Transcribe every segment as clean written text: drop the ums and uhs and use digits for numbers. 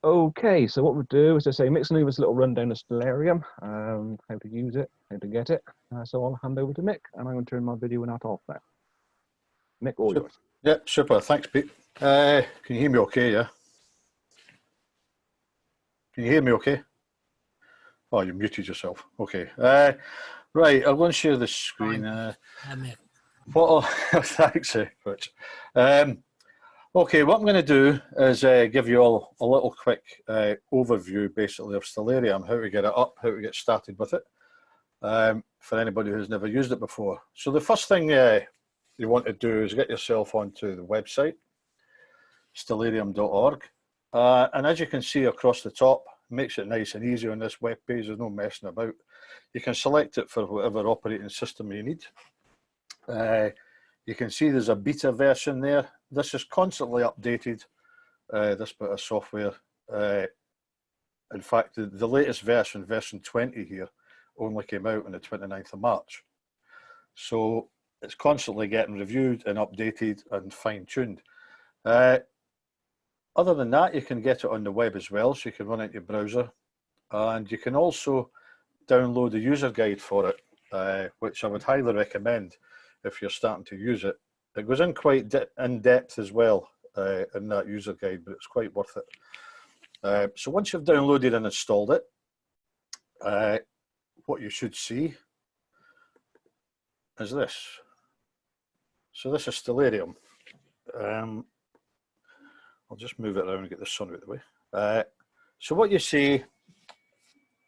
Okay, so what we'll do is to say mix and move this little rundown of Stellarium, how to use it, how to get it. So I'll hand over to Mick, and I'm going to turn my video and that off now. Mick, all Super. yours. Yeah, super. Thanks, Pete. Can you hear me okay, yeah? Can you hear me okay? Oh, you muted yourself. Okay. Right, I'm going to share the screen. What? Thanks, Rich. Okay, what I'm going to do is give you all a little quick overview, basically, of Stellarium, how to get it up, how to get started with it, for anybody who's never used it before. So the first thing you want to do is get yourself onto the website, stellarium.org. And as you can see across the top, makes it nice and easy on this web page. There's no messing about. You can select it for whatever operating system you need. You can see there's a beta version there. This is constantly updated, this bit of software. In fact, the latest version, version 20 here, only came out on the 29th of March. So it's constantly getting reviewed and updated and fine-tuned. Other than that, you can get it on the web as well, so you can run it in your browser. And you can also download a user guide for it, which I would highly recommend if you're starting to use it. It goes in quite in depth as well in that user guide, but it's quite worth it. So once you've downloaded and installed it, what you should see is this. So this is Stellarium. I'll just move it around and get the sun out of the way. So what you see,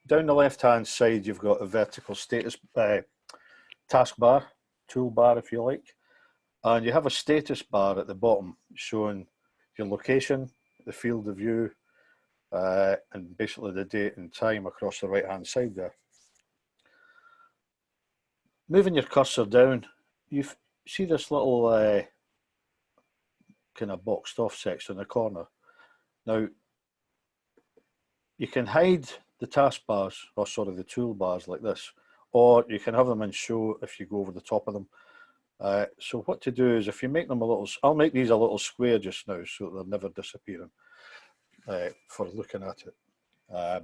down the left-hand side, you've got a vertical status taskbar, toolbar if you like, and you have a status bar at the bottom showing your location, the field of view, and basically the date and time across the right-hand side there. Moving your cursor down, you see this little kind of boxed off section in the corner. Now, you can hide the taskbars, or sorry, the toolbars like this, or you can have them in show if you go over the top of them. So what to do is if you make them a little, I'll make these a little square just now so that they're never disappearing for looking at it.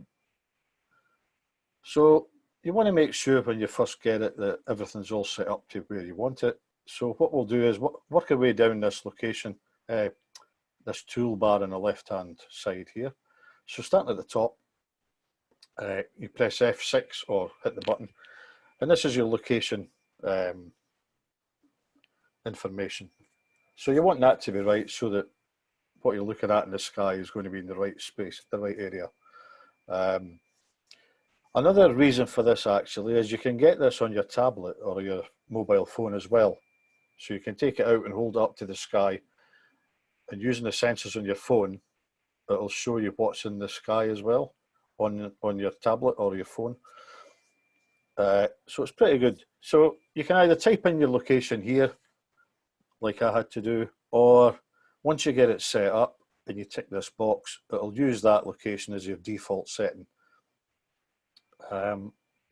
So you want to make sure when you first get it that everything's all set up to where you want it. So what we'll do is work our way down this location, this toolbar on the left-hand side here. So starting at the top, you press F6 or hit the button, and this is your location information. So you want that to be right so that what you're looking at in the sky is going to be in the right space, the right area. Another reason for this actually is you can get this on your tablet or your mobile phone as well. So you can take it out and hold it up to the sky, and using the sensors on your phone, it'll show you what's in the sky as well on your tablet or your phone. So it's pretty good. So you can either type in your location here, like I had to do, or once you get it set up and you tick this box, it'll use that location as your default setting.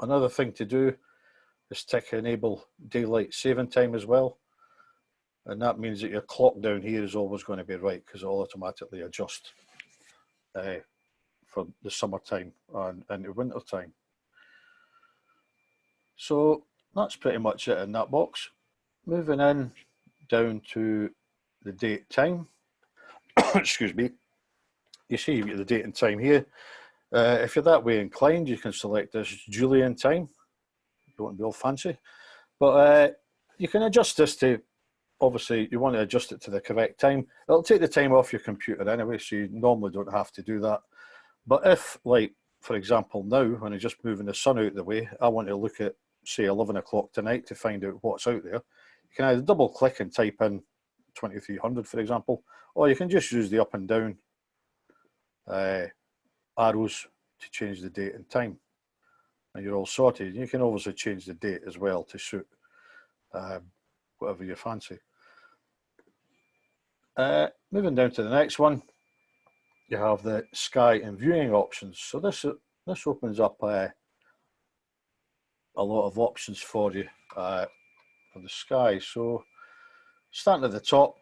Another thing to do is tick enable daylight saving time as well. And that means that your clock down here is always going to be right because it'll automatically adjust for the summertime and the winter time. So that's pretty much it in that box. Moving in down to the date time. Excuse me. You see you get the date and time here. If you're that way inclined, you can select this Julian time. You don't want to be all fancy. But you can adjust this to, obviously, you want to adjust it to the correct time. It'll take the time off your computer anyway, so you normally don't have to do that. But if, like, for example, now, when I'm just moving the sun out of the way, I want to look at, say, 11 o'clock tonight to find out what's out there, you can either double click and type in 2300, for example, or you can just use the up and down arrows to change the date and time. And you're all sorted. You can obviously change the date as well to suit whatever you fancy. Moving down to the next one, you have the sky and viewing options. So this opens up a lot of options for you for the sky. So starting at the top,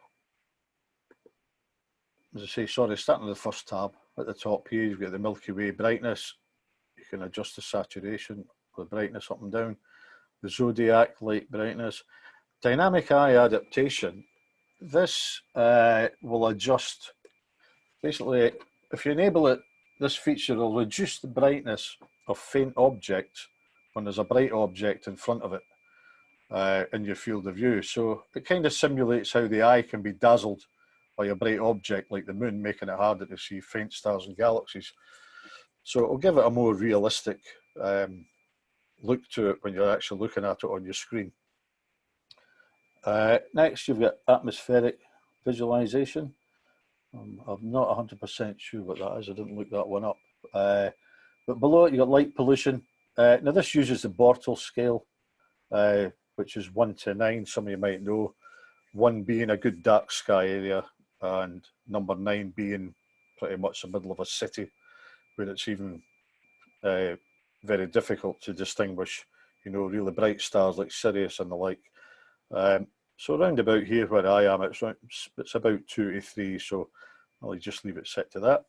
as I say, sorry, starting at the first tab, At the top here, you've got the Milky Way brightness. You can adjust the saturation, the brightness up and down. The zodiac light brightness. Dynamic eye adaptation. This will adjust. Basically, if you enable it, this feature will reduce the brightness of faint objects when there's a bright object in front of it in your field of view. So it kind of simulates how the eye can be dazzled by a bright object like the moon, making it harder to see faint stars and galaxies. So it'll give it a more realistic look to it when you're actually looking at it on your screen. Next, you've got atmospheric visualization. I'm not 100% sure what that is. I didn't look that one up. But below it, you've got light pollution. Now, this uses the Bortle scale, which is 1 to 9. Some of you might know. 1 being a good dark sky area, and number 9 being pretty much the middle of a city, where it's even very difficult to distinguish, you know, really bright stars like Sirius and the like. So around about here where I am, it's about 2 to 3, so I'll just leave it set to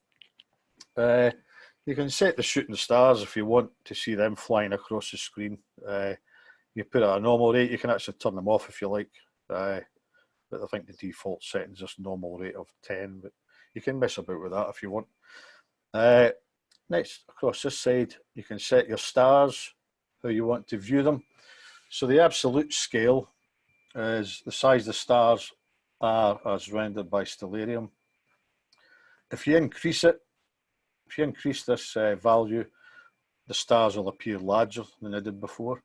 that. You can set the shooting stars if you want to see them flying across the screen. You put it at a normal rate. You can actually turn them off if you like, but I think the default setting is just normal rate of 10, but you can mess about with that if you want. Next, across this side, you can set your stars, how you want to view them. So the absolute scale is the size the stars are as rendered by Stellarium. If you increase it, if you increase this value, the stars will appear larger than they did before.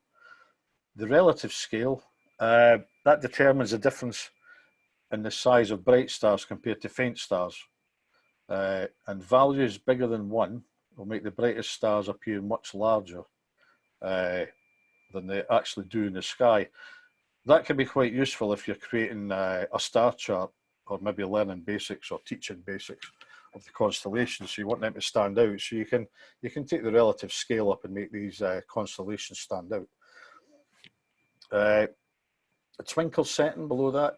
The relative scale, that determines the difference in the size of bright stars compared to faint stars. And values bigger than 1 will make the brightest stars appear much larger than they actually do in the sky. That can be quite useful if you're creating a star chart, or maybe learning basics or teaching basics of the constellations. So you want them to stand out. So you can take the relative scale up and make these constellations stand out. A twinkle setting below that,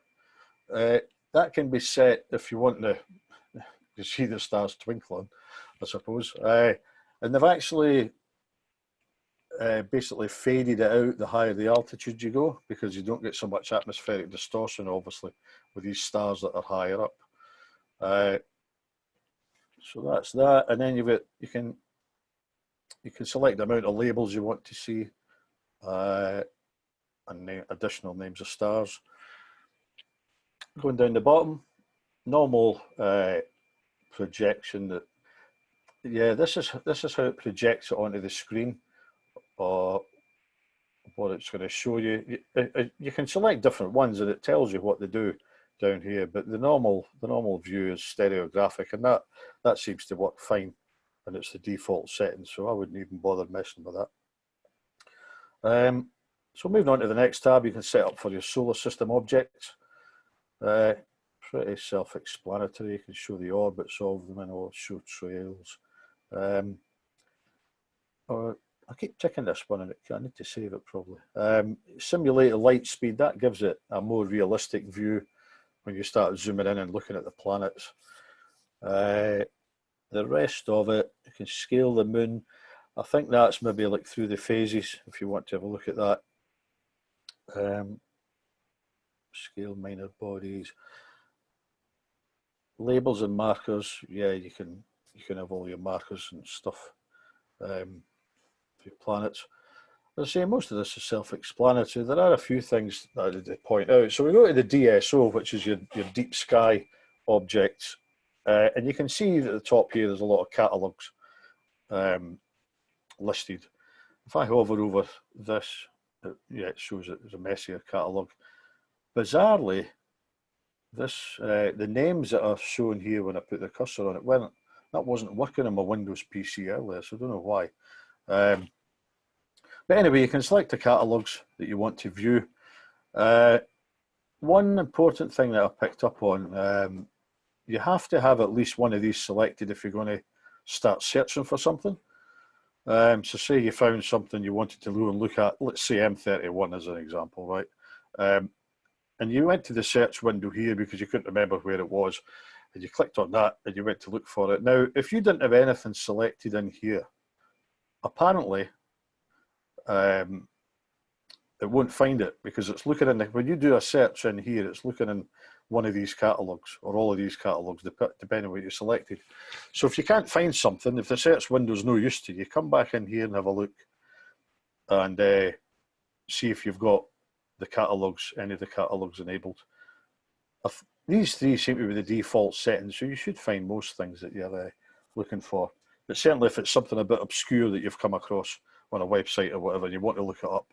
that can be set if you want to see the stars twinkling, I suppose. And they've actually basically faded it out the higher the altitude you go, because you don't get so much atmospheric distortion, obviously, with these stars that are higher up. So that's that, and then you can select the amount of labels you want to see, and additional names of stars. Going down the bottom, normal projection. That, yeah, this is how it projects it onto the screen, or what it's going to show you. You can select different ones, and it tells you what they do down here. But the normal view is stereographic, and that seems to work fine, and it's the default setting. So I wouldn't even bother messing with that. So moving on to the next tab, you can set up for your solar system objects. Pretty self-explanatory. You can show the orbits of them, and all show trails. Or I keep ticking this one, and I need to save it probably. Simulate light speed. That gives it a more realistic view when you start zooming in and looking at the planets. The rest of it, you can scale the moon. I think that's maybe like through the phases, if you want to have a look at that. Scale minor bodies. Labels and markers, yeah, you can have all your markers and stuff for your planets. As I say, most of this is self-explanatory. There are a few things that I need to point out. So we go to the DSO, which is your deep sky objects, and you can see that at the top here there's a lot of catalogues listed. If I hover over this, yeah, it shows it as a messier catalogue. Bizarrely, this the names that are shown here when I put the cursor on it, that wasn't working on my Windows PC earlier, so I don't know why. But anyway, you can select the catalogues that you want to view. One important thing that I picked up on, you have to have at least one of these selected if you're going to start searching for something. So say you found something you wanted to go and look at, let's say M31 as an example, right? And you went to the search window here because you couldn't remember where it was. and you clicked on that and you went to look for it. Now, if you didn't have anything selected in here, apparently it won't find it, because it's looking in when you do a search in here, it's looking in one of these catalogues or all of these catalogues, depending on what you selected. So if you can't find something, if the search window's no use to you, come back in here and have a look and see if you've got the catalogues, any of the catalogues enabled. These three seem to be the default settings, so you should find most things that you're looking for. But certainly if it's something a bit obscure that you've come across on a website or whatever, and you want to look it up,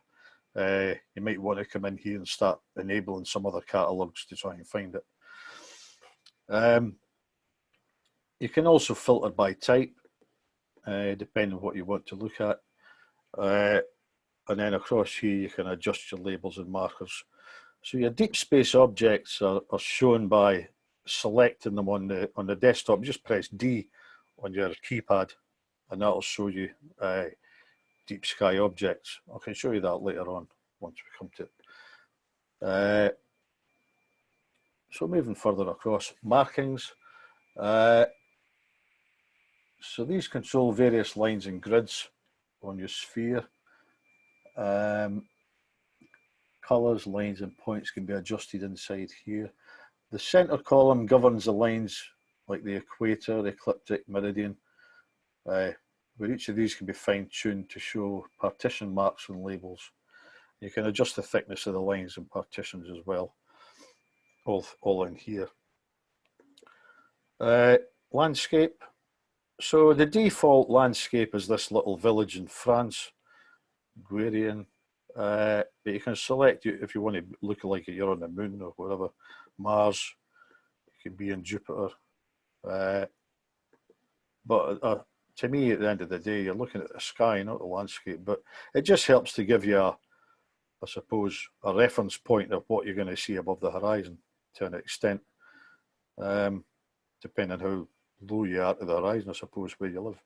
you might want to come in here and start enabling some other catalogues to try and find it. You can also filter by type, depending on what you want to look at. And then across here, you can adjust your labels and markers. So your deep space objects are shown by selecting them on the desktop. Just press D on your keypad, and that'll show you deep sky objects. I can show you that later on once we come to it. So moving further across, markings. So these control various lines and grids on your sphere. Colours, lines and points can be adjusted inside here. The centre column governs the lines like the equator, ecliptic, meridian, where each of these can be fine-tuned to show partition marks and labels. You can adjust the thickness of the lines and partitions as well, all in here. Landscape. So the default landscape is this little village in France, Guérian. But you can select it if you want to look like you're on the moon or whatever. Mars, you can be in Jupiter. But to me, at the end of the day, you're looking at the sky, not the landscape. But it just helps to give you, I suppose, a reference point of what you're going to see above the horizon to an extent, depending on how low you are to the horizon, I suppose, where you live.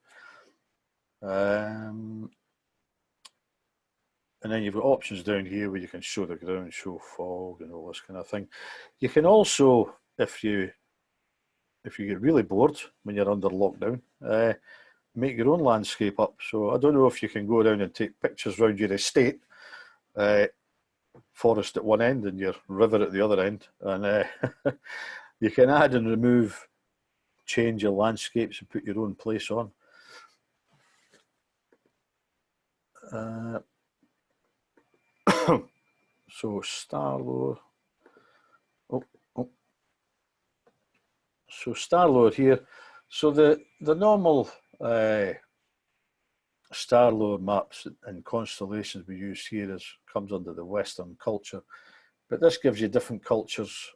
And then you've got options down here where you can show the ground, show fog, and all this kind of thing. You can also, if you get really bored when you're under lockdown, make your own landscape up. So I don't know if you can go down and take pictures around your estate, forest at one end and your river at the other end, and you can add and remove, change your landscapes and put your own place on. So Starlord. So Starlord here. So the normal Starlord maps and constellations we use here comes under the Western culture, but this gives you different cultures,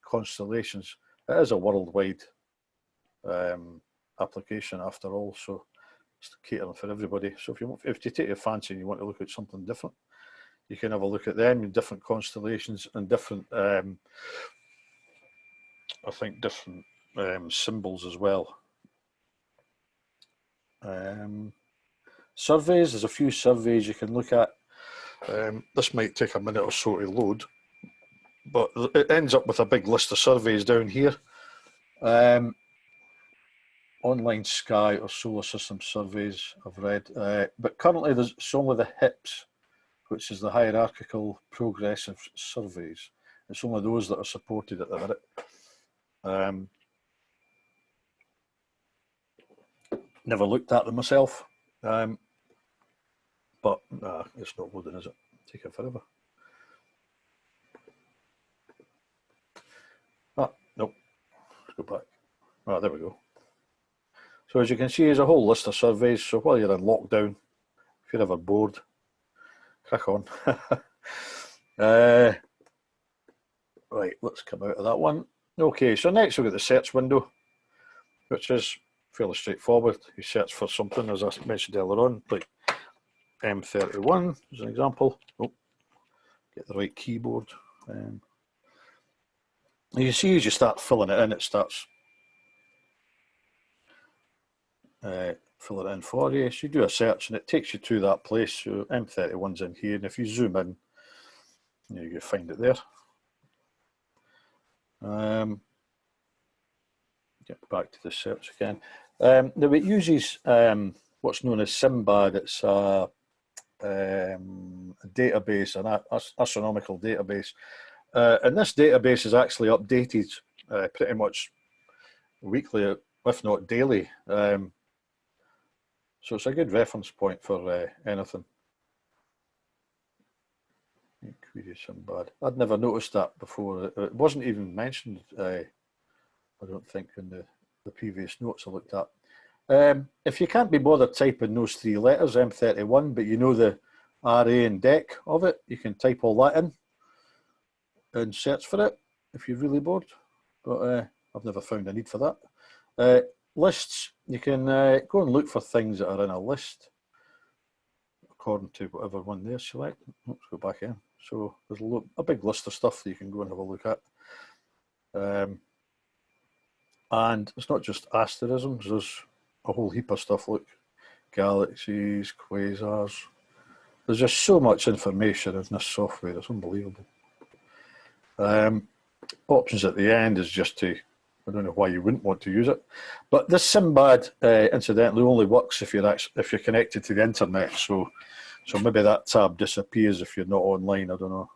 constellations. It is a worldwide application after all, so it's catering for everybody. So if you take your fancy and you want to look at something different, you can have a look at them in different constellations and different, I think, different symbols as well. Surveys, there's a few surveys you can look at. This might take a minute or so to load, but it ends up with a big list of surveys down here. Online sky or solar system surveys I've read, but currently there's only the HIPS, which is the hierarchical progressive surveys. It's only those that are supported at the minute. Never looked at them myself, but it's not loading, is it? Taking forever. Nope. Let's go back. There we go. So as you can see, there's a whole list of surveys. So while you're in lockdown, if you're ever bored, crack on. Right, let's come out of that one. Okay, so next we've got the search window, which is fairly straightforward. You search for something, as I mentioned earlier on, like M31 as an example. Oh, get the right keyboard. You see, as you start filling it in, it starts fill it in for you. So you do a search and it takes you to that place. So M31's in here, and if you zoom in, you can find it there. get back to the search again. Now it uses what's known as Simbad. It's a database, an astronomical database. And this database is actually updated pretty much weekly, if not daily. So it's a good reference point for anything. Query Simbad. I'd never noticed that before. It wasn't even mentioned, I don't think, in the previous notes I looked at. If you can't be bothered typing those 3 letters, M31, but you know the RA and DEC of it, you can type all that in and search for it if you're really bored. But I've never found a need for that. Lists, you can go and look for things that are in a list according to whatever one they select. Let's go back in. So there's a big list of stuff that you can go and have a look at. And it's not just asterisms, there's a whole heap of stuff. Look, galaxies, quasars. There's just so much information in this software, it's unbelievable. Options at the end is just to, I don't know why you wouldn't want to use it, but this Simbad incidentally only works if you're connected to the internet. So maybe that tab disappears if you're not online. I don't know.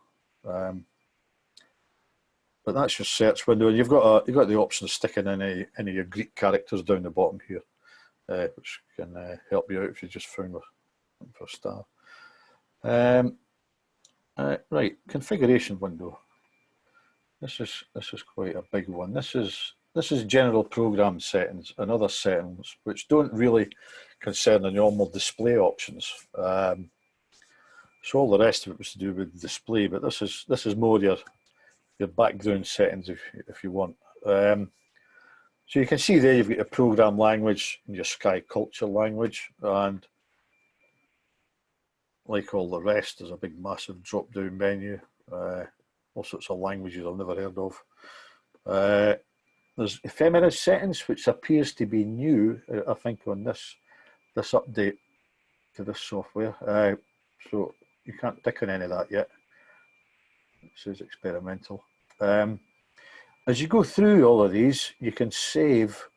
But that's your search window, and you've got the option of sticking any of your Greek characters down the bottom here, which can help you out if you just found for a star. Right, configuration window. This is quite a big one. This is general program settings and other settings which don't really concern the normal display options. So all the rest of it was to do with display, but this is more your background settings if you want. So you can see there you've got your program language and your Sky Culture language, and like all the rest, there's a big massive drop-down menu. All sorts of languages I've never heard of. There's ephemeral settings, which appears to be new, I think, on this update to this software. So you can't tick on any of that yet. It says experimental. As you go through all of these, you can save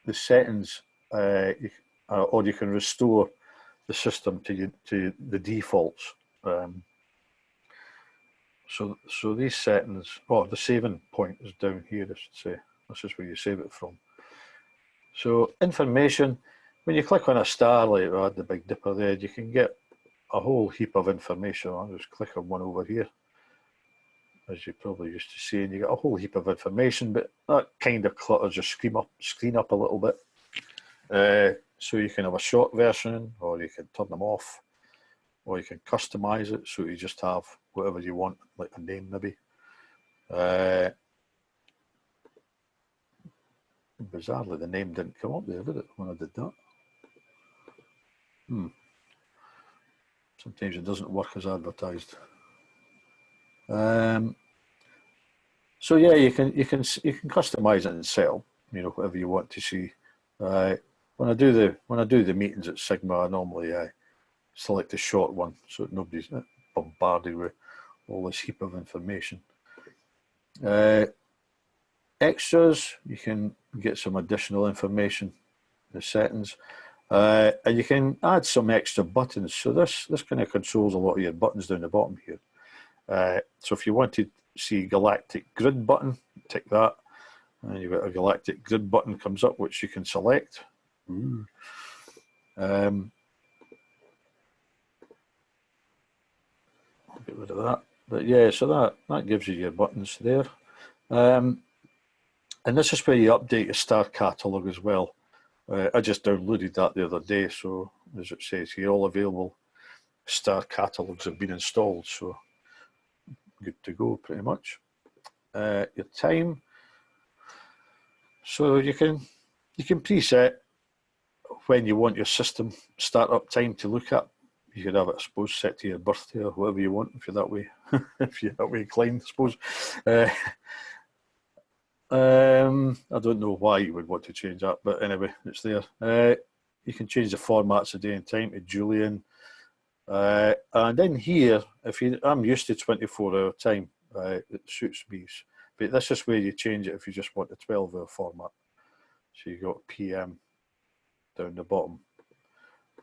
the settings, or you can restore the system to the defaults. So these settings, the saving point is down here, I should say. This is where you save it from. So information, when you click on a star, like I had the Big Dipper there, you can get a whole heap of information. I'll just click on one over here, as you're probably used to seeing. You get a whole heap of information, but that kind of clutters your screen up a little bit. So you can have a short version, or you can turn them off, or you can customize it so you just have whatever you want, like a name maybe. Bizarrely, the name didn't come up there, did it, when I did that? Sometimes it doesn't work as advertised. So yeah, you can customize it and set up, whatever you want to see. When I do the meetings at Sigma, I normally select a short one so that nobody's bombarded with all this heap of information. Extras, you can get some additional information, the settings, and you can add some extra buttons. So this kind of controls a lot of your buttons down the bottom here. So if you want to see galactic grid button, tick that, and you've got a galactic grid button comes up which you can select. Get rid of that. But yeah, so that gives you your buttons there. And this is where you update your star catalogue as well. I just downloaded that the other day, so as it says here, all available star catalogues have been installed, so good to go pretty much. Your time. So you can preset when you want your system startup time to look at. You could have it, I suppose, set to your birthday or whatever you want if you're that way, if you're that way inclined, I suppose. I don't know why you would want to change that, but anyway, it's there. You can change the formats of day and time to Julian. And in here, I'm used to 24-hour time. It suits me. But this is where you change it if you just want the 12-hour format. So you got PM down the bottom.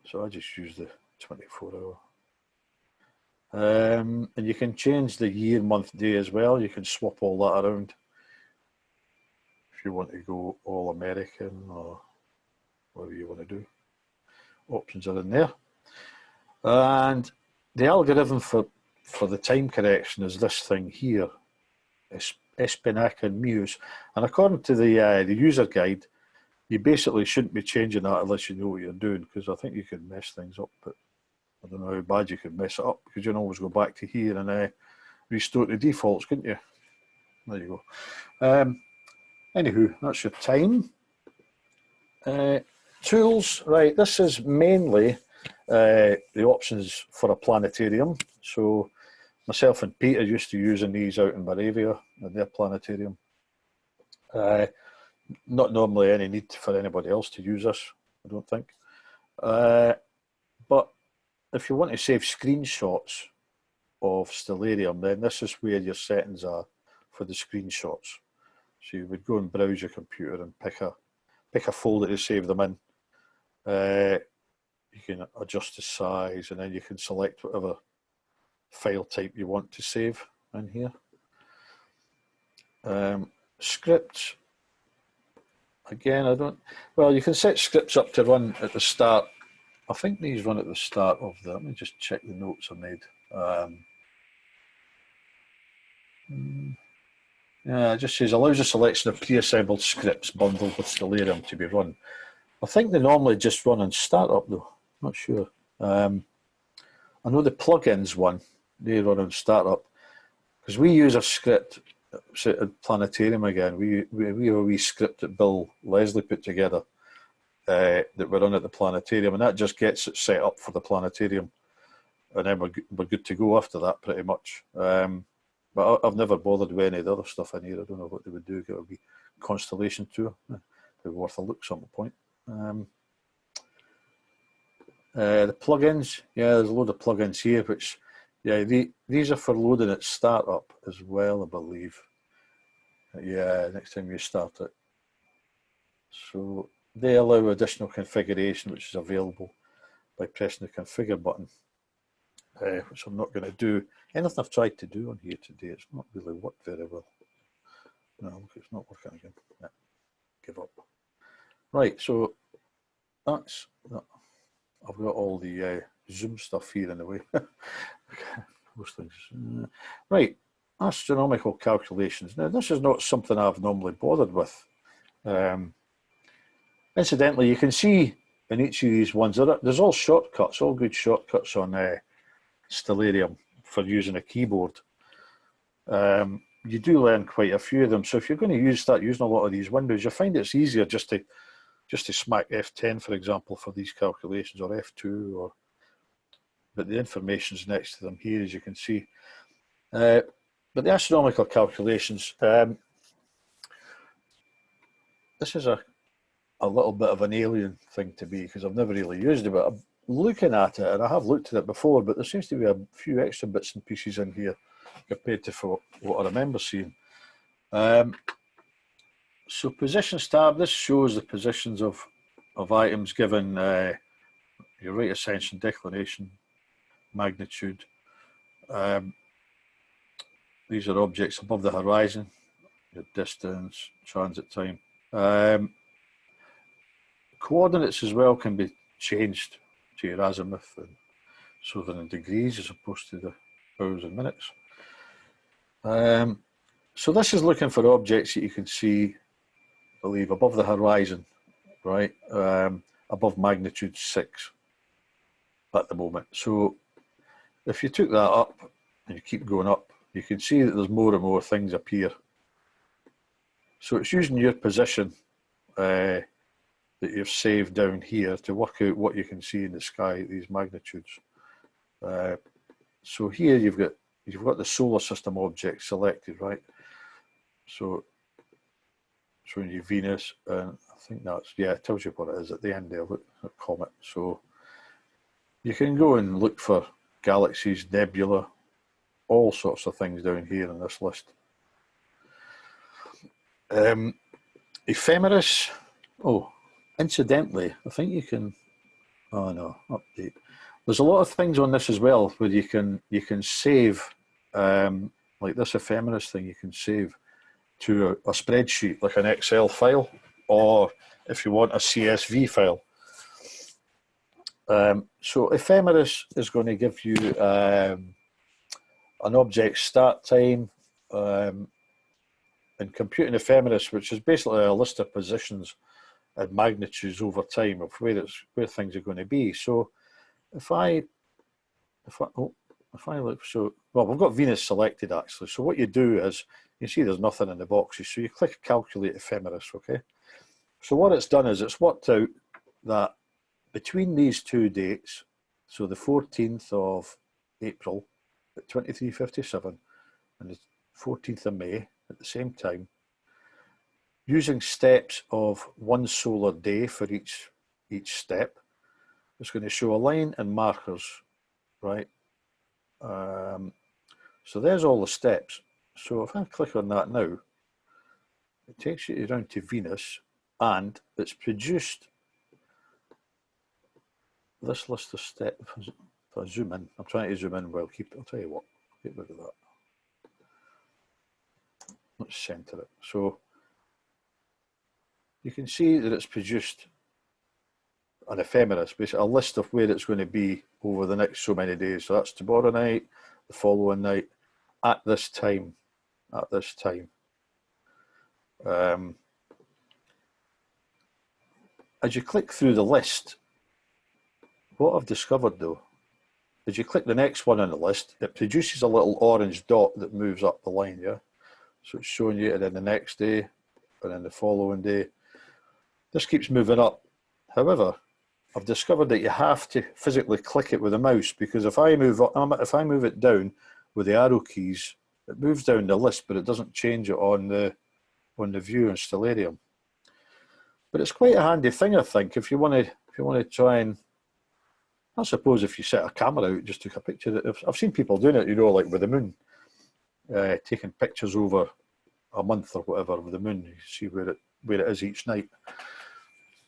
So I just use the 24 hour. And you can change the year, month, day as well. You can swap all that around if you want to go all American or whatever you want to do. Options are in there. And the algorithm for the time correction is this thing here. It's Espinac and Muse. And according to the user guide, you basically shouldn't be changing that unless you know what you're doing, because I think you can mess things up, but I don't know how bad you could mess it up, because you can always go back to here and restore the defaults, couldn't you? There you go. Anywho, that's your time. Tools, right, this is mainly the options for a planetarium. So myself and Peter used to using these out in Moravia in their planetarium. Not normally any need for anybody else to use this, I don't think. But if you want to save screenshots of Stellarium, then this is where your settings are for the screenshots. So you would go and browse your computer and pick a folder to save them in. You can adjust the size, and then you can select whatever file type you want to save in here. Scripts. Again, you can set scripts up to run at the start. I think these run at the start of let me just check the notes I made. Yeah, it just says allows a selection of pre-assembled scripts bundled with Stellarium to be run. I think they normally just run on startup though, not sure. I know the plugins one, they run on startup, because we use a script, at Planetarium again, we have a wee script that Bill Leslie put together that we run at the Planetarium, and that just gets it set up for the Planetarium, and then we're good to go after that pretty much. But I've never bothered with any of the other stuff in here. I don't know what they would do. It would be Constellation Tour. It'd be worth a look some point. The plugins, yeah, there's a load of plugins here, which, yeah, these are for loading at startup as well, I believe. Yeah, next time you start it. So they allow additional configuration, which is available by pressing the configure button, which I'm not going to do. Anything I've tried to do on here today, it's not really worked very well. No, it's not working again. Yeah, give up. Right, so that's that. I've got all the Zoom stuff here in the way. Those things. Right, astronomical calculations. Now, this is not something I've normally bothered with. Incidentally, you can see in each of these ones, there's all shortcuts, all good shortcuts on Stellarium for using a keyboard. You do learn quite a few of them. So if you're going to start using a lot of these windows, you find it's easier just to smack F10, for example, for these calculations, or F2, but the information's next to them here, as you can see. But the astronomical calculations, this is a little bit of an alien thing to me, because I've never really used it, but I'm looking at it, and I have looked at it before, but there seems to be a few extra bits and pieces in here compared to what I remember seeing. So position star, this shows the positions of items given your rate of ascension, declination, magnitude. These are objects above the horizon, your distance, transit time. Coordinates as well can be changed to your azimuth, and so they're in degrees as opposed to the hours and minutes. So this is looking for objects that you can see, I believe, above the horizon, right? Above magnitude 6 at the moment. So if you took that up and you keep going up, you can see that there's more and more things appear. So it's using your position that you've saved down here to work out what you can see in the sky at these magnitudes. So here you've got the solar system object selected, right? So showing you Venus, and I think it tells you what it is at the end there, look, a comet. So you can go and look for galaxies, nebula, all sorts of things down here in this list. Ephemeris, Oh, incidentally, I think you can. Oh no, update. There's a lot of things on this as well where you can save, like this ephemeris thing. You can save to a spreadsheet, like an Excel file, or if you want a CSV file. So ephemeris is going to give you an object start time, and computing ephemeris, which is basically a list of positions and magnitudes over time of where things are going to be. So if I look, so well, we've got Venus selected actually. So what you do is you see there's nothing in the boxes. So you click calculate ephemeris, okay? So what it's done is it's worked out that between these two dates, so the 14th of April at 23:57 and the 14th of May at the same time, using steps of 1 solar day for each step, it's going to show a line and markers, right? So there's all the steps. So if I click on that now, it takes you down to Venus, and it's produced this list of steps. If I zoom in, I'm trying to zoom in while I'll tell you what, get rid of that. Let's center it. So you can see that it's produced an ephemeris, basically a list of where it's going to be over the next so many days. So that's tomorrow night, the following night, at this time, as you click through the list, what I've discovered though, as you click the next one on the list, it produces a little orange dot that moves up the line, yeah? So it's showing you, and then the next day, and then the following day. This keeps moving up. However, I've discovered that you have to physically click it with a mouse, because if I move it down with the arrow keys, it moves down the list, but it doesn't change it on the view in Stellarium. But it's quite a handy thing, I think, if you want to try and, I suppose, if you set a camera out, just took a picture. I've seen people doing it, like with the moon, taking pictures over a month or whatever of the moon. You see where it is each night,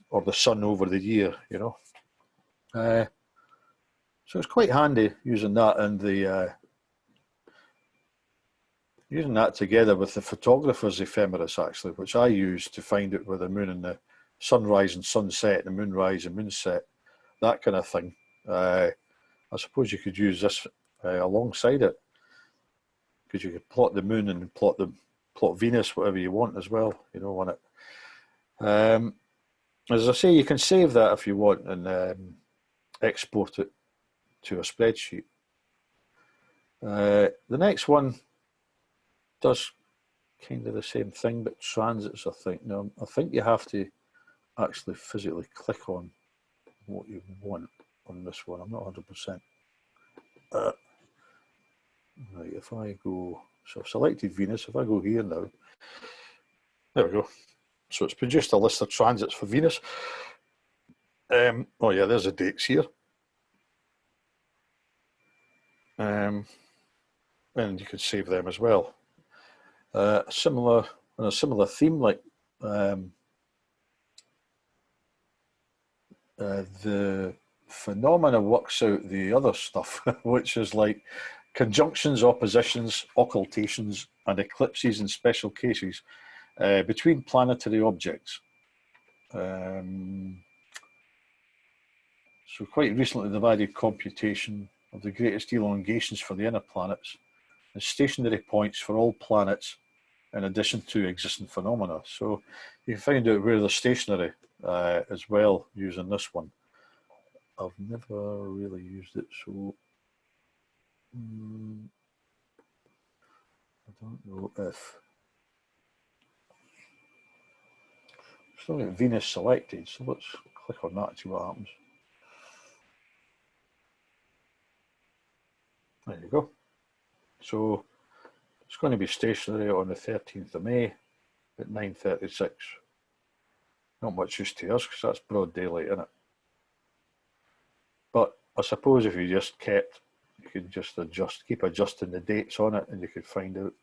or the sun over the year, So it's quite handy using that and using that together with the photographer's ephemeris, actually, which I use to find out where the moon and the sunrise and sunset, the moonrise and moonset, that kind of thing. I suppose you could use this alongside it, because you could plot the moon and plot Venus, whatever you want as well, on it. As I say, you can save that if you want and export it to a spreadsheet. The next one does kind of the same thing, but transits, I think. Now, I think you have to actually physically click on what you want on this one. I'm not 100%. Right, if I go, so I've selected Venus. If I go here now, there we go. So it's produced a list of transits for Venus. Oh yeah, there's the dates here. And you can save them as well. On a similar theme, like the phenomena works out the other stuff, which is like conjunctions, oppositions, occultations, and eclipses in special cases between planetary objects. So quite recently they've added computation of the greatest elongations for the inner planets and stationary points for all planets in addition to existing phenomena. So you can find out where they're stationary as well using this one. I've never really used it, so I don't know if... Still got Venus selected, so let's click on that and see what happens. There you go. So it's going to be stationary on the 13th of May at 9:36. Not much use to us because that's broad daylight, isn't it? But I suppose if you just you could just keep adjusting the dates on it, and you could find out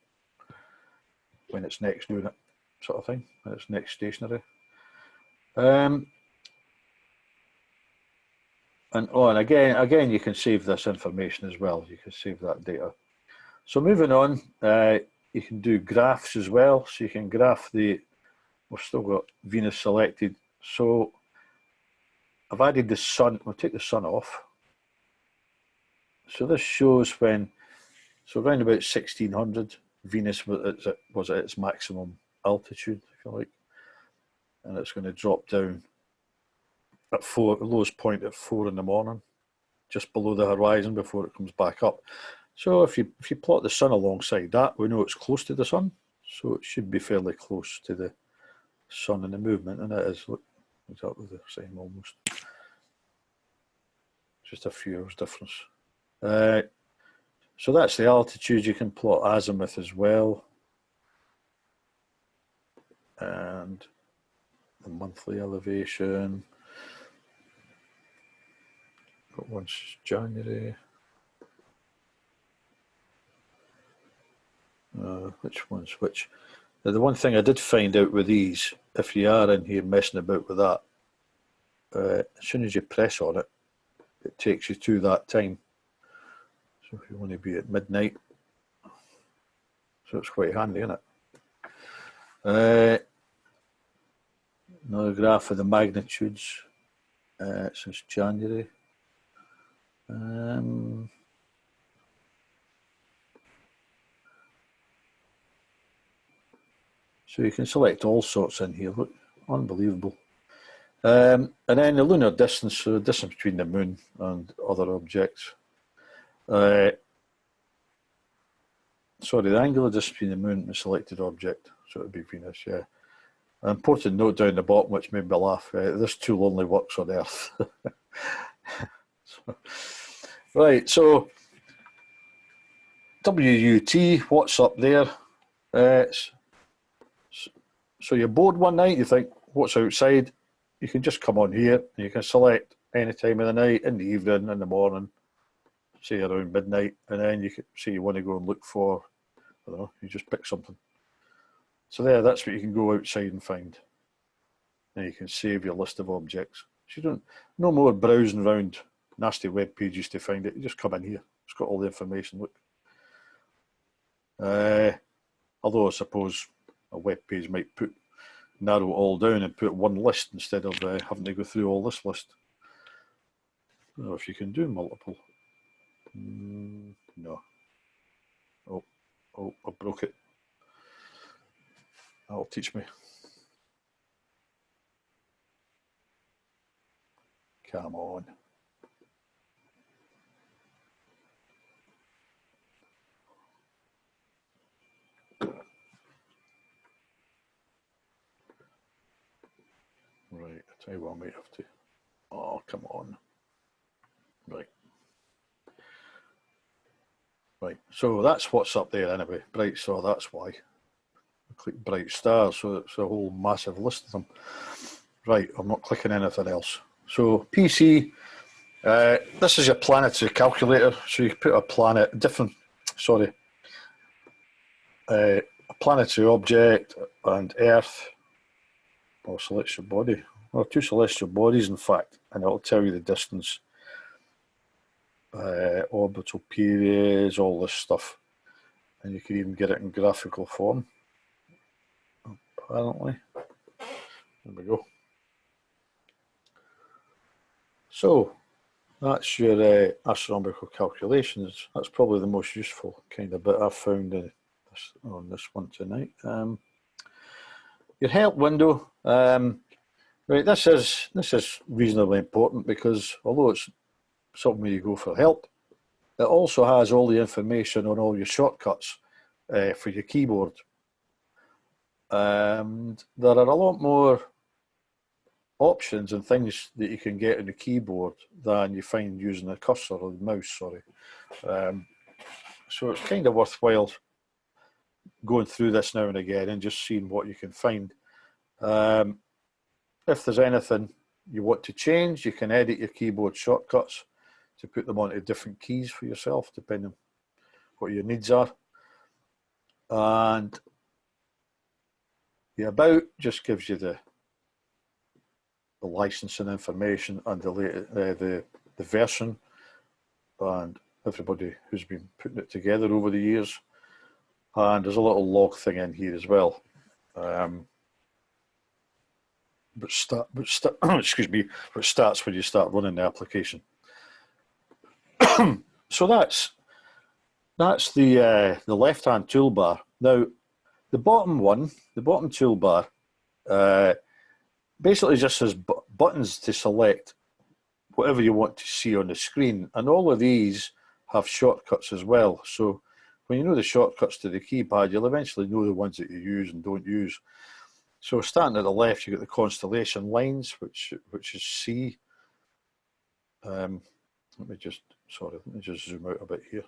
when it's next doing it, sort of thing, when it's next stationary. And on again, you can save this information as well. You can save that data. So moving on, you can do graphs as well. So you can graph we've still got Venus selected. So I've added the sun. We'll take the sun off. So this shows when, so around about 1600, Venus was at its maximum altitude, if you like. And it's going to drop down at the lowest point at 4 in the morning, just below the horizon before it comes back up. So if you plot the sun alongside that, we know it's close to the sun. So it should be fairly close to the sun in the movement, and it is, look, exactly the same almost. Just a few hours difference. So that's the altitude. You can plot azimuth as well. And the monthly elevation. Got one's January. Which one's which? Now, the one thing I did find out with these, if you are in here messing about with that, as soon as you press on it, it takes you to that time. So if you want to be at midnight, so it's quite handy, isn't it? Another graph of the magnitudes since January. So you can select all sorts in here. Look, unbelievable. And then the lunar distance, so the distance between the moon and other objects. Sorry, the angular distance between the moon and the selected object. So it would be Venus, yeah. An important note down the bottom, which made me laugh. This tool only works on Earth. Right, so WUT, what's up there? So you're bored one night, you think, what's outside? You can just come on here, and you can select any time of the night, in the evening, in the morning, say around midnight, and then you can say you want to go and look for, I don't know, you just pick something. So that's what you can go outside and find. And you can save your list of objects. So you don't, no more browsing around nasty web pages to find it. You just come in here. It's got all the information, look. Although I suppose a web page might narrow it all down and put one list instead of having to go through all this list. I don't know if you can do multiple. No. Oh, I broke it. That'll teach me. Come on. Right, I tell you what, I might have to. Oh, come on. Right. Right, so that's what's up there anyway. Bright star, that's why. I click bright stars, so it's a whole massive list of them. Right, I'm not clicking anything else. So PC, this is your planetary calculator. So you put a planet, a planetary object and Earth, or celestial body, or two celestial bodies in fact, and it'll tell you the distance, orbital periods, all this stuff. And you can even get it in graphical form, apparently. There we go. So that's your astronomical calculations. That's probably the most useful kind of bit I've found on this one tonight. Your help window. Right, this is reasonably important because although it's something where you go for help, it also has all the information on all your shortcuts for your keyboard. And there are a lot more options and things that you can get on the keyboard than you find using the cursor or the mouse, sorry. So it's kind of worthwhile going through this now and again and just seeing what you can find. If there's anything you want to change, you can edit your keyboard shortcuts to put them onto different keys for yourself, depending on what your needs are. And the about just gives you the licensing information and the version, and everybody who's been putting it together over the years. And there's a little log thing in here as well. Excuse me, which starts when you start running the application. So that's the left-hand toolbar. Now, the bottom one, the bottom toolbar, basically just has buttons to select whatever you want to see on the screen, and all of these have shortcuts as well. So when you know the shortcuts to the keypad, you'll eventually know the ones that you use and don't use. So starting at the left, you've got the constellation lines, which is C. Let me just zoom out a bit here.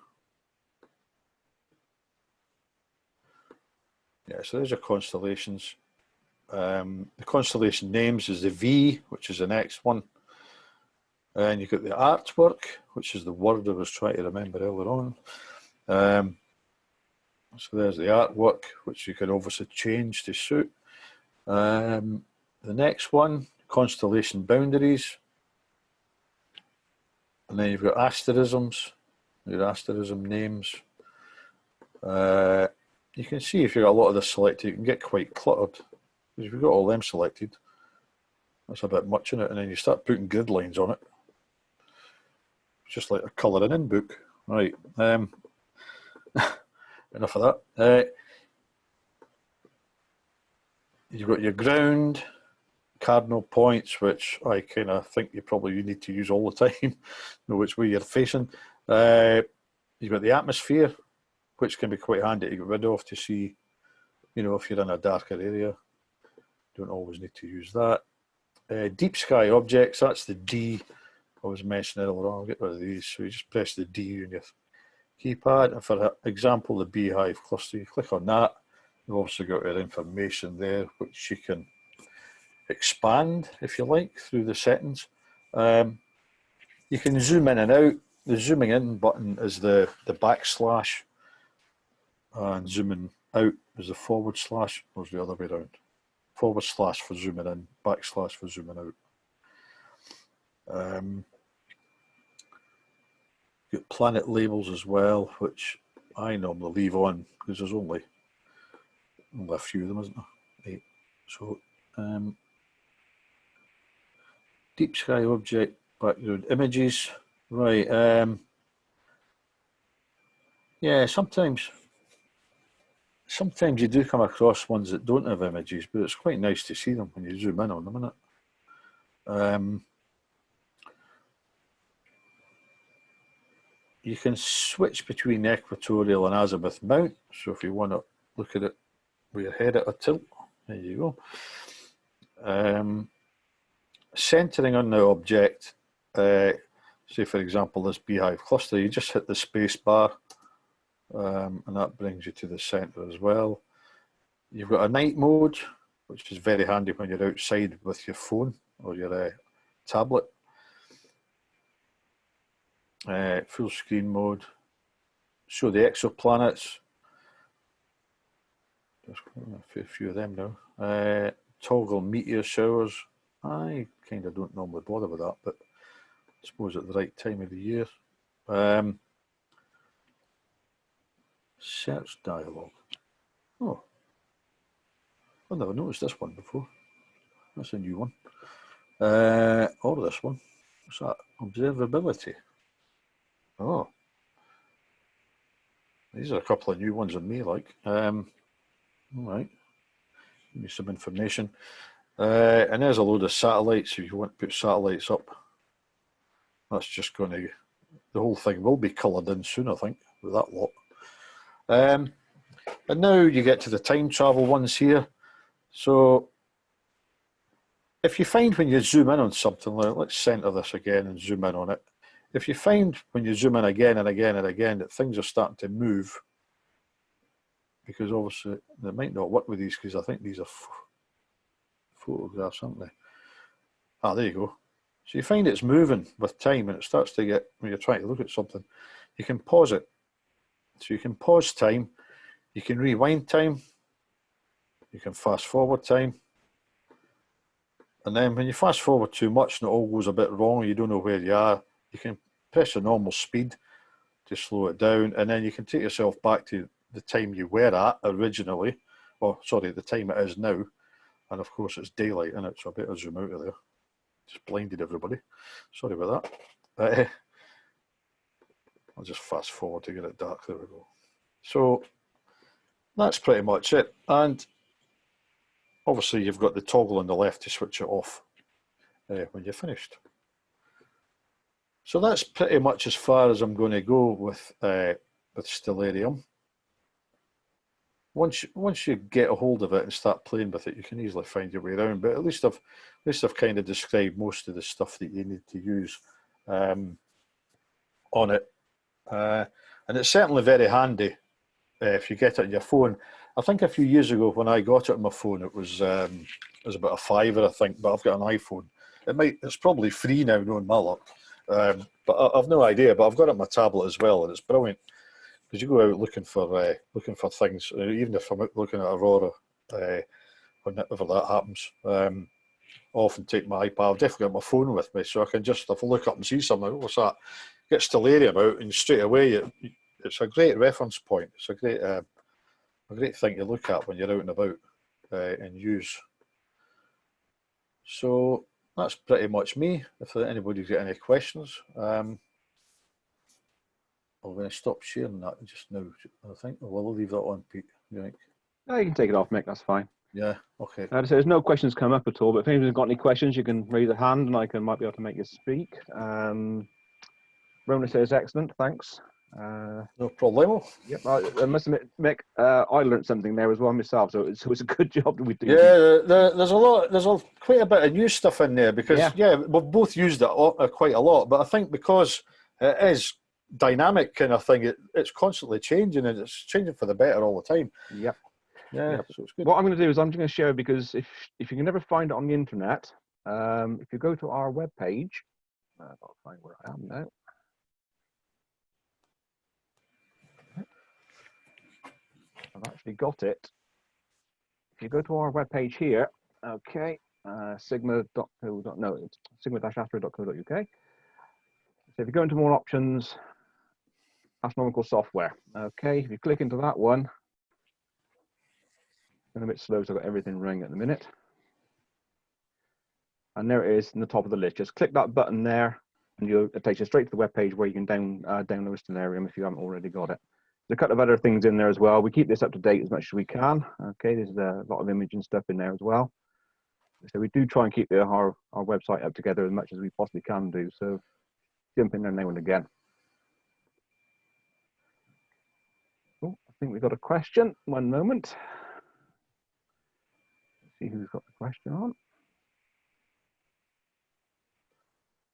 Yeah, so there's your constellations. The constellation names is the V, which is the next one. And you've got the artwork, which is the word I was trying to remember earlier on. So there's the artwork, which you can obviously change to suit. The next one, constellation boundaries. And then you've got asterisms, your asterism names. You can see if you've got a lot of this selected, you can get quite cluttered. Because if you've got all them selected, that's a bit much in it. And then you start putting grid lines on it. Just like a colouring in book. Right. Enough of that. You've got your ground, cardinal points, which I kind of think you need to use all the time, know which way you're facing. You've got the atmosphere, which can be quite handy to get rid of to see, if you're in a darker area. Don't always need to use that. Deep sky objects, that's the D I was mentioning earlier on. I'll get rid of these. So you just press the D on your keypad. And for example, the beehive cluster, you click on that. You've also got your information there, which you can expand, if you like, through the settings. You can zoom in and out. The zooming in button is the backslash, and zooming out is the forward slash, or is the other way around? Forward slash for zooming in, backslash for zooming out. Got planet labels as well, which I normally leave on because there's only a few of them, isn't there? 8. So deep sky object, background images, right? Yeah, sometimes you do come across ones that don't have images, but it's quite nice to see them when you zoom in on them, isn't it? You can switch between equatorial and azimuth mount. So if you want to look at it with your head at a tilt, there you go. Centering on the object, say for example this beehive cluster, you just hit the space bar, and that brings you to the center as well. You've got a night mode, which is very handy when you're outside with your phone or your tablet. Full screen mode. Show the exoplanets. There's a few of them now. Toggle meteor showers. I kind of don't normally bother with that, but I suppose at the right time of the year. Search dialogue. Oh, I've never noticed this one before. That's a new one. Or this one. What's that? Observability. Oh, these are a couple of new ones on me, like. All right, give me some information. And there's a load of satellites. If you want to put satellites up, that's just going to, the whole thing will be coloured in soon, I think, with that lot. And now you get to the time travel ones here. So if you find when you zoom in on something, let's center this again and zoom in on it. If you find when you zoom in again and again and again that things are starting to move, because obviously they might not work with these because I think these are photographs, aren't they? Ah, there you go. So you find it's moving with time and it starts to get, when you're trying to look at something, you can pause it. So you can pause time, you can rewind time, you can fast forward time. And then when you fast forward too much and it all goes a bit wrong, you don't know where you are, you can press the normal speed to slow it down, and then you can take yourself back to the time you were at originally, or sorry, the time it is now. And of course it's daylight in it, so I better zoom out of there. Just blinded everybody. Sorry about that. I'll just fast forward to get it dark. There we go. So that's pretty much it. And obviously you've got the toggle on the left to switch it off when you're finished. So that's pretty much as far as I'm going to go with Stellarium. Once you get a hold of it and start playing with it, you can easily find your way around. But at least I've kind of described most of the stuff that you need to use on it, and it's certainly very handy if you get it on your phone. I think a few years ago when I got it on my phone, it was about a £5, I think. But I've got an iPhone. It's probably free now, knowing my luck. But I've no idea. But I've got it on my tablet as well, and it's brilliant. Because you go out looking for things, even if I'm out looking at Aurora, whenever that happens, I often take my iPad. I've definitely got my phone with me, so I can just, if I look up and see something, what's that? Get Stellarium out, and straight away, it's a great reference point. It's a great thing to look at when you're out and about and use. So that's pretty much me. If anybody's got any questions. I'm going to stop sharing that just now, I think. Or will I leave that on, Pete? You think? No, you can take it off, Mick. That's fine. Yeah, okay. So there's no questions come up at all, but if anyone's got any questions, you can raise a hand and I might be able to make you speak. Rona says, excellent, thanks. No problemo. Yep, I must admit, Mick, I learned something there as well myself, so it's a good job that we do. Yeah, there's quite a bit of new stuff in there because, yeah we've both used it quite a lot, but I think because it is dynamic kind of thing, it's constantly changing, and it's changing for the better all the time. Yep. Yeah, yep. So it's good. What I'm going to do is I'm just going to share, because if you can never find it on the internet, if you go to our webpage, I'll find where I am now. I've actually got it. If you go to our webpage here, okay, sigma-astro.co.uk. So if you go into more options, astronomical software. Okay, if you click into that one, I'm a bit slow, so I've got everything running at the minute. And there it is in the top of the list. Just click that button there, and it takes you straight to the web page where you can download Stellarium if you haven't already got it. There's a couple of other things in there as well. We keep this up to date as much as we can. Okay, there's a lot of imaging stuff in there as well. So we do try and keep our website up together as much as we possibly can do. So jump in there now and again. Oh, I think we've got a question. One moment. Let's see who's got the question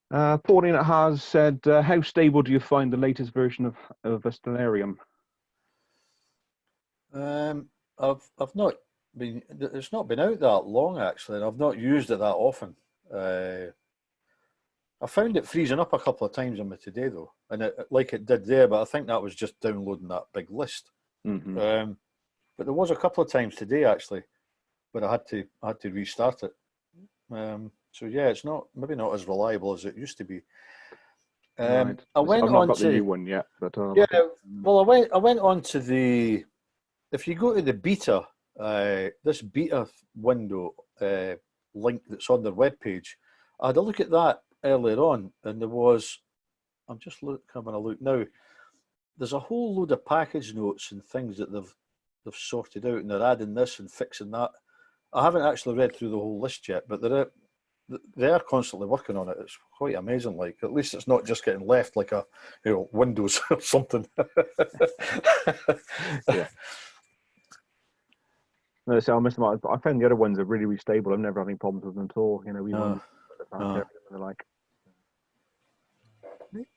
on. Pauline has said, how stable do you find the latest version of Stellarium? I've not been. It's not been out that long actually, and I've not used it that often. I found it freezing up a couple of times on me today though, and like it did there, but I think that was just downloading that big list. Mm-hmm. But there was a couple of times today actually where I had to restart it. So yeah, it's maybe not as reliable as it used to be. Right. I've not got the new one yet, but yeah. Well, I went on to the. If you go to the beta, this beta window link that's on their webpage, I had a look at that earlier on, and there was. I'm just having a look now. There's a whole load of package notes and things that they've sorted out, and they're adding this and fixing that. I haven't actually read through the whole list yet, but they are constantly working on it. It's quite amazing. Like, at least it's not just getting left like a Windows or something. Yeah. No, so I found the other ones are really, really stable. I've never had any problems with them at all. Like.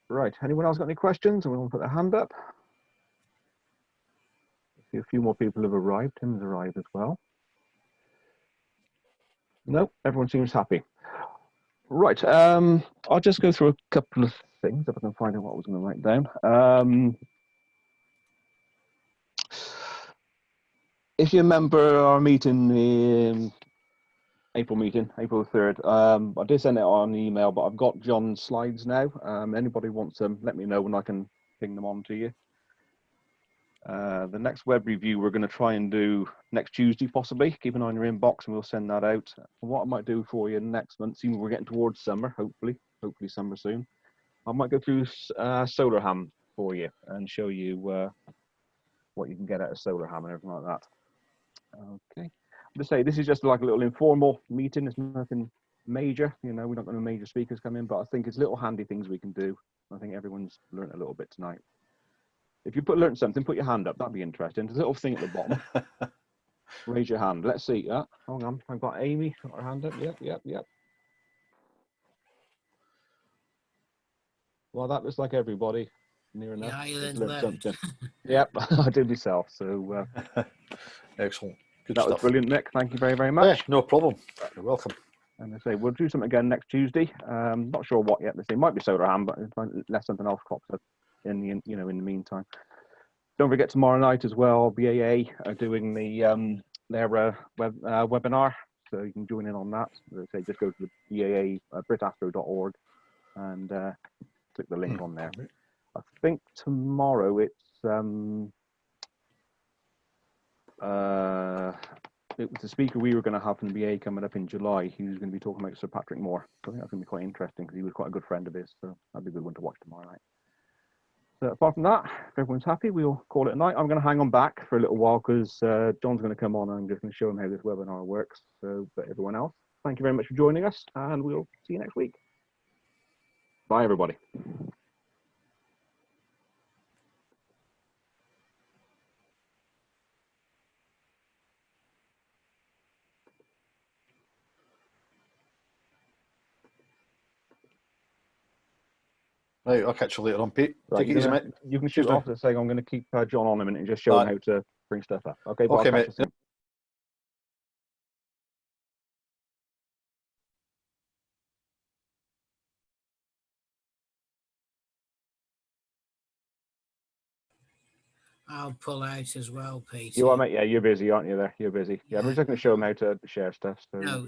Right. Anyone else got any questions? And we want to put their hand up. I see a few more people have arrived. Tim's arrived as well. No, everyone seems happy. Right. I'll just go through a couple of things if I can find out what I was going to write down. If you remember our meeting April meeting, April the 3rd. I did send it on email, but I've got John's slides now. Anybody wants them, let me know and I can ping them on to you. The next web review we're going to try and do next Tuesday, possibly. Keep an eye on your inbox and we'll send that out. And what I might do for you next month, seeing we're getting towards summer, hopefully summer soon, I might go through Stellarium for you and show you what you can get out of Stellarium and everything like that. Okay. To say this is just like a little informal meeting. It's nothing major, you know. We're not going to have major speakers come in, but I think it's little handy things we can do. I think everyone's learned a little bit tonight. If you learned something, put your hand up. That'd be interesting. There's a little thing at the bottom. Raise your hand. Let's see. Hang on. I've got Amy. Got her hand up. Yep. Well, that looks like everybody. Near enough. Yeah, you learned something. Yep, I did myself. So excellent. Good that stuff. was brilliant, Nick. Thank you very, very much. Yeah, no problem. You're welcome. And I say we'll do something again next Tuesday. Not sure what yet. They say might be Stellarium, but unless something else crops up in the in the meantime. Don't forget tomorrow night as well. BAA are doing the their webinar, so you can join in on that. As I say, just go to the BAA britastro.org and click the link on there. I think tomorrow it's it was the speaker we were going to have from the BA coming up in July. He was going to be talking about Sir Patrick Moore. So I think that's going to be quite interesting because he was quite a good friend of his. So that'd be a good one to watch tomorrow night. So apart from that, if everyone's happy, we'll call it a night. I'm going to hang on back for a little while because John's going to come on and I'm just going to show him how this webinar works. So, but everyone else, thank you very much for joining us and we'll see you next week. Bye, everybody. Right, I'll catch you later on, Pete. Right, Take it easy, mate. You can shoot off and say I'm going to keep John on a minute and just show him how to bring stuff up. Okay, but okay, I'll catch mate. you soon. I'll pull out as well, Peter. You are, mate. Yeah, you're busy, aren't you? There, you're busy. Yeah, we're just going to show him how to share stuff. So no,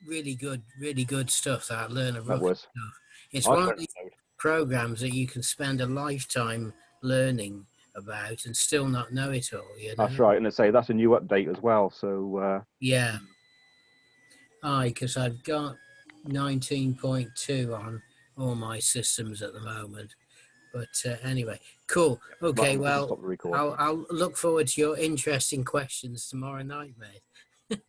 really good stuff. That learner that was. stuff. It's one of these programs that you can spend a lifetime learning about and still not know it all. You know? That's right, and I say that's a new update as well. So yeah, because I've got 19.2 on all my systems at the moment. But anyway, cool. Okay, well, I'll look forward to your interesting questions tomorrow night, mate.